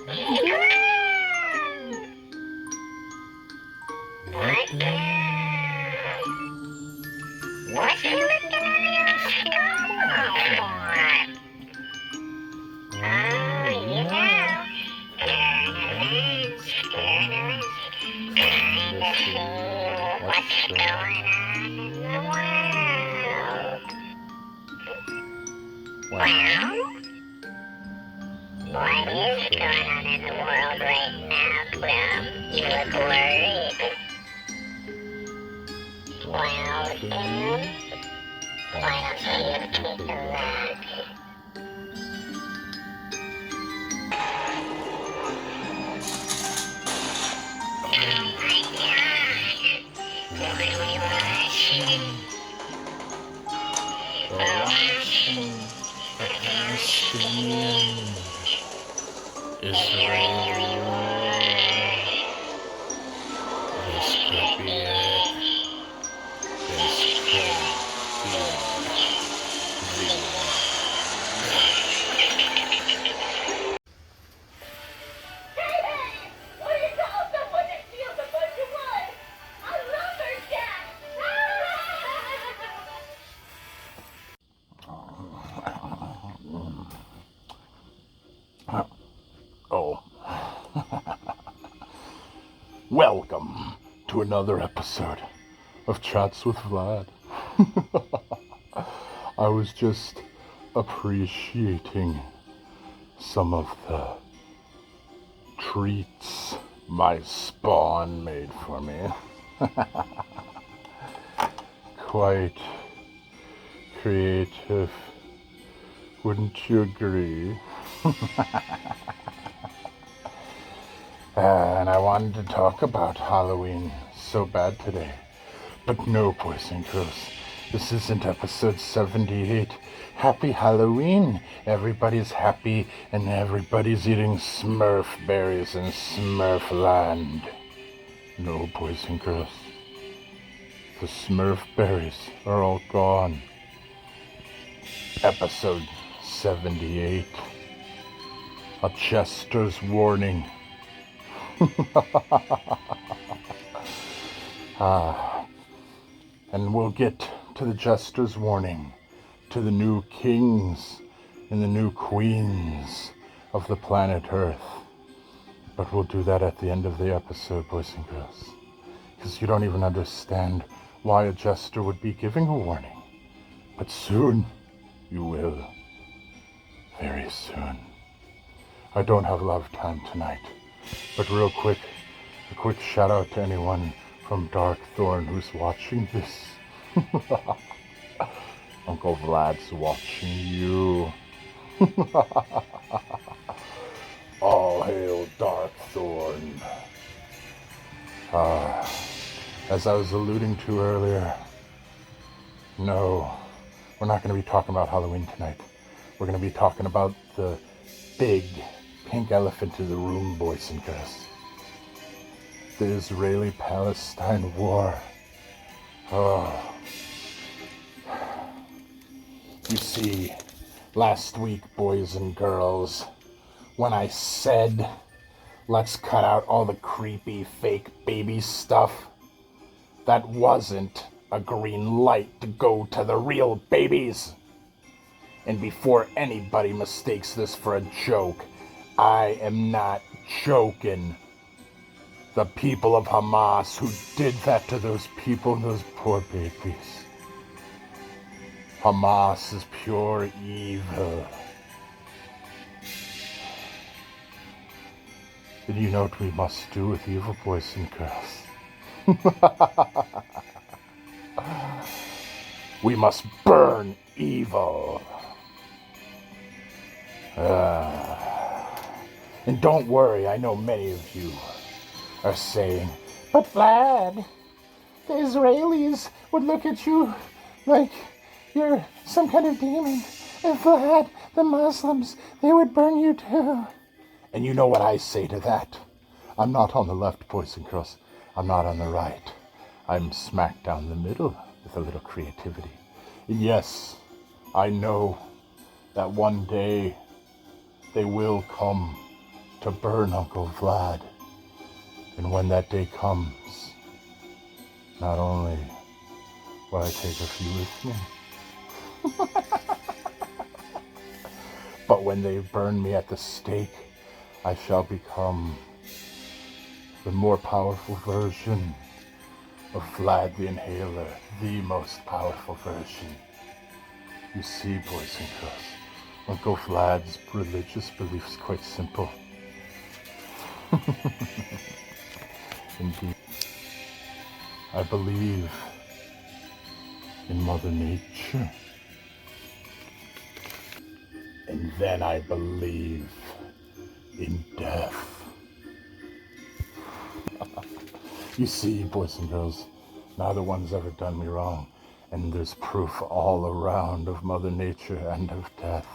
What you looking at your stomach for? Oh, you know, journalists trying to see what's going on in the world. Well, what is going on in the world right now, Plum? You look worried. Well, then, why don't you take a look? Oh my God! What are we watching? We're watching the Palestinian Israeli war. This could be it. This could be the Oh. Welcome to another episode of Chats with Vlad. I was just appreciating some of the treats my spawn made for me. Quite creative, wouldn't you agree? And I wanted to talk about Halloween so bad today. But no, boys and girls, this isn't episode 78. Happy Halloween! Everybody's happy and everybody's eating Smurf berries in Smurf land. No, boys and girls, the Smurf berries are all gone. Episode 78. A Jester's warning. And we'll get to the Jester's warning, to the new kings and the new queens of the planet Earth. But we'll do that at the end of the episode, boys and girls. Because you don't even understand why a Jester would be giving a warning. But soon, you will. Very soon. I don't have a lot of time tonight. But real quick, a quick shout out to anyone from Darkthorn who's watching this. Uncle Vlad's watching you. All hail Darkthorn. As I was alluding to earlier, no, we're not going to be talking about Halloween tonight. We're going to be talking about the big pink elephant in the room, boys and girls. The Israeli-Palestine war. Oh. You see, last week, boys and girls, when I said, let's cut out all the creepy fake baby stuff, that wasn't a green light to go to the real babies. And before anybody mistakes this for a joke, I am not joking. The people of Hamas who did that to those people, those poor babies. Hamas is pure evil. And you know what we must do with evil, boys and girls? We must burn evil. And don't worry, I know many of you are saying, but Vlad, the Israelis would look at you like you're some kind of demon. And Vlad, the Muslims, they would burn you too. And you know what I say to that? I'm not on the left, boys and girls. I'm not on the right. I'm smack down the middle with a little creativity. And yes, I know that one day they will come to burn Uncle Vlad. And when that day comes, not only will I take a few with me, but when they burn me at the stake, I shall become the more powerful version of Vlad the Inhaler, the most powerful version. You see, boys and girls, Uncle Vlad's religious beliefs quite simple. Indeed, I believe in Mother Nature. And then I believe in death. You see, boys and girls, neither one's ever done me wrong, and there's proof all around of Mother Nature and of death.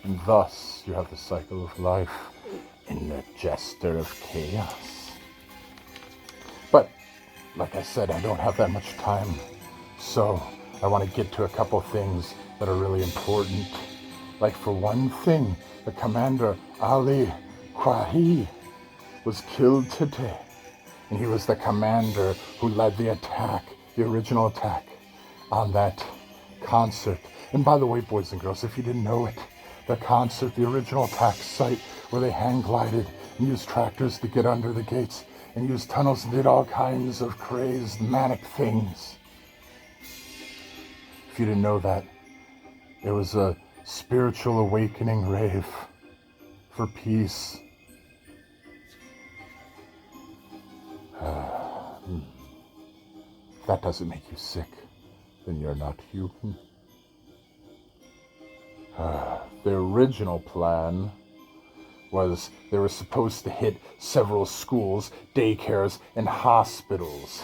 And thus, you have the cycle of life in the Jester of Chaos. But, like I said, I don't have that much time, so I want to get to a couple things that are really important. Like, for one thing, the commander Ali Kwahi was killed today. And he was the commander who led the attack, the original attack, on that concert. And by the way, boys and girls, if you didn't know it, the concert, the original attack site where they hang glided and used tractors to get under the gates and used tunnels and did all kinds of crazed, manic things. If you didn't know that, it was a spiritual awakening rave for peace. If that doesn't make you sick, then you're not human. The original plan was they were supposed to hit several schools, daycares, and hospitals.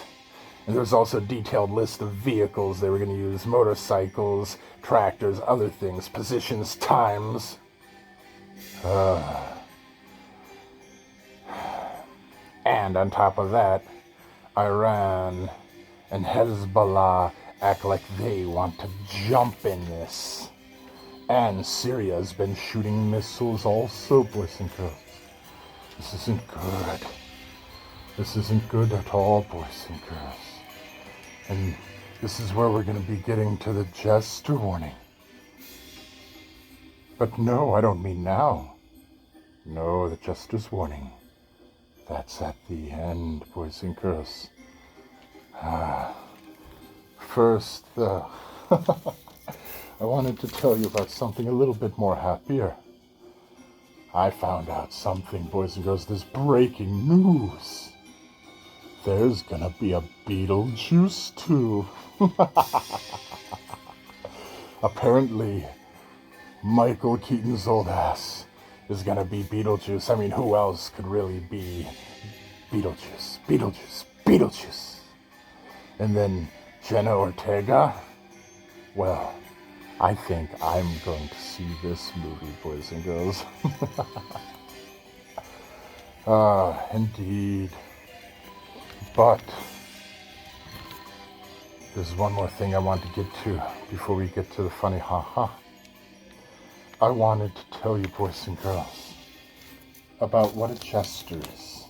And there was also a detailed list of vehicles they were going to use: motorcycles, tractors, other things, positions, times. And on top of that, Iran and Hezbollah act like they want to jump in this. And Syria's been shooting missiles also, boys and girls. This isn't good. This isn't good at all, boys and girls. And this is where we're going to be getting to the Jester warning. But no, I don't mean now. No, the Jester's warning. That's at the end, boys and girls. First, though, I wanted to tell you about something a little bit more happier. I found out something, boys and girls. There's breaking news. There's gonna be a Beetlejuice too. Apparently, Michael Keaton's old ass is gonna be Beetlejuice. I mean, who else could really be Beetlejuice? Beetlejuice. And then Jenna Ortega? Well, I think I'm going to see this movie, boys and girls. Indeed. But there's one more thing I want to get to before we get to the funny ha-ha. I wanted to tell you, boys and girls, about what a jester is.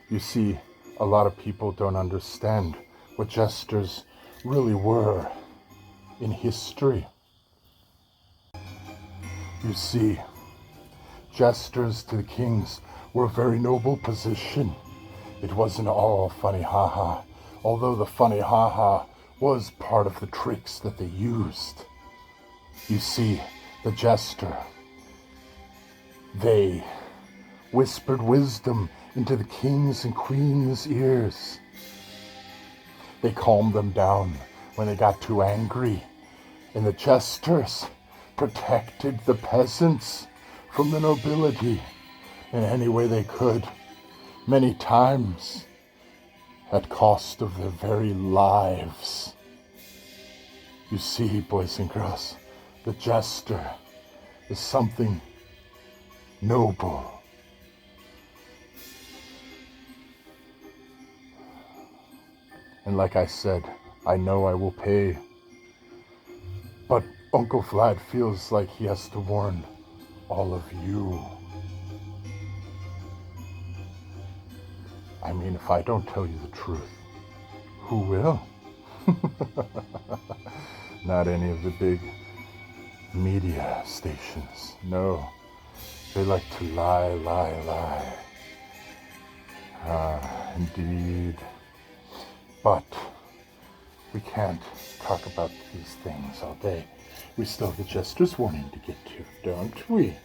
You see, a lot of people don't understand what jesters really were in history. You see, jesters to the kings were a very noble position. It wasn't all funny ha-ha, although the funny ha-ha was part of the tricks that they used. You see, the jester, they whispered wisdom into the king's and queen's ears. They calmed them down when they got too angry, and the jesters protected the peasants from the nobility in any way they could, many times at cost of their very lives. You see, boys and girls, the jester is something noble. And like I said, I know I will pay. But Uncle Vlad feels like he has to warn all of you. I mean, if I don't tell you the truth, who will? Not any of the big media stations. No, they like to lie, lie, lie. Ah, indeed. But we can't talk about these things all day. We still have the Jester's warning to get to, don't we?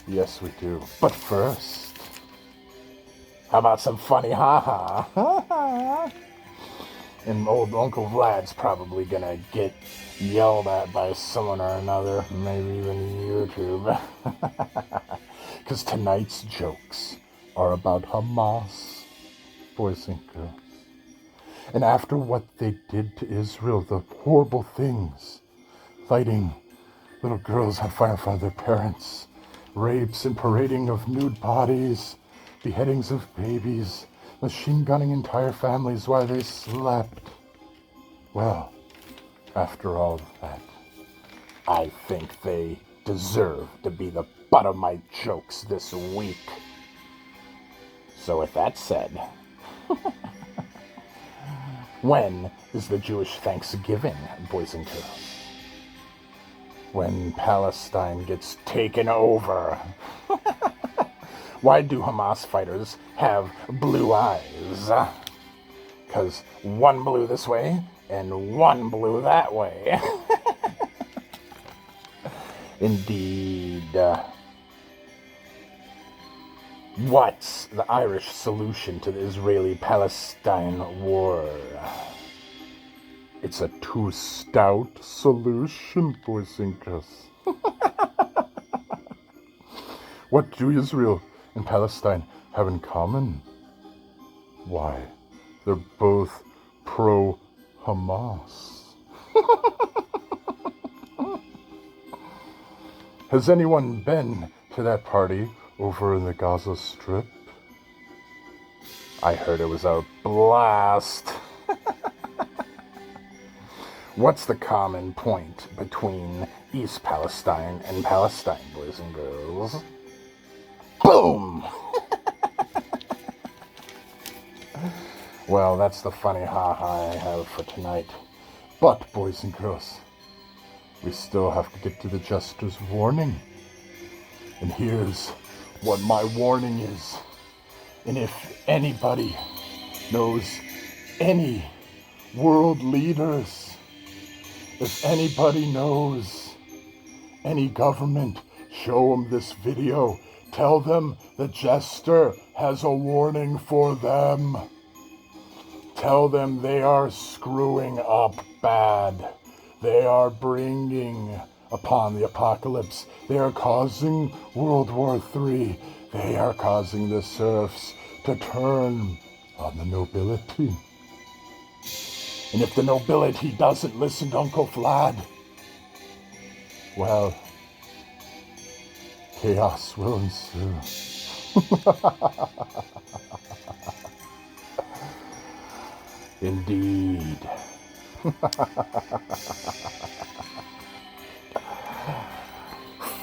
Yes, we do. But first, how about some funny ha-ha? And old Uncle Vlad's probably gonna get yelled at by someone or another, maybe even YouTube. Because tonight's jokes are about Hamas, boys and girls. And after what they did to Israel, the horrible things, lighting little girls on fire in front of their parents, rapes and parading of nude bodies, beheadings of babies, machine gunning entire families while they slept. Well, after all of that, I think they deserve to be the butt of my jokes this week. So with that said, when is the Jewish Thanksgiving, boys and girls? When Palestine gets taken over. Why do Hamas fighters have blue eyes? 'Cause one blue this way and one blue that way. Indeed. What's the Irish solution to the Israeli-Palestine war? It's a too stout solution, boys and girls. What do Israel and Palestine have in common? Why, they're both pro-Hamas. Has anyone been to that party over in the Gaza Strip? I heard it was a blast. What's the common point between East Palestine and Palestine, boys and girls? Boom! Well, that's the funny ha-ha I have for tonight. But, boys and girls, we still have to get to the Jester's warning. And here's what my warning is. And if anybody knows any world leaders, if anybody knows any government, show them this video. Tell them the Jester has a warning for them. Tell them they are screwing up bad. They are bringing upon the apocalypse. They are causing World War III. They are causing the serfs to turn on the nobility. And if the nobility doesn't listen to Uncle Vlad, well, chaos will ensue. Indeed.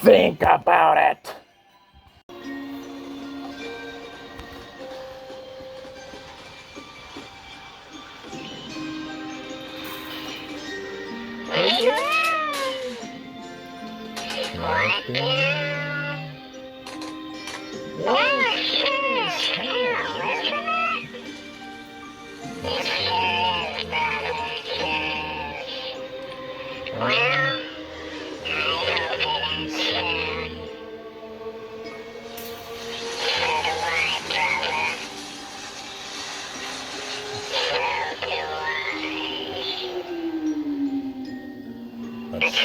Think about it. Let's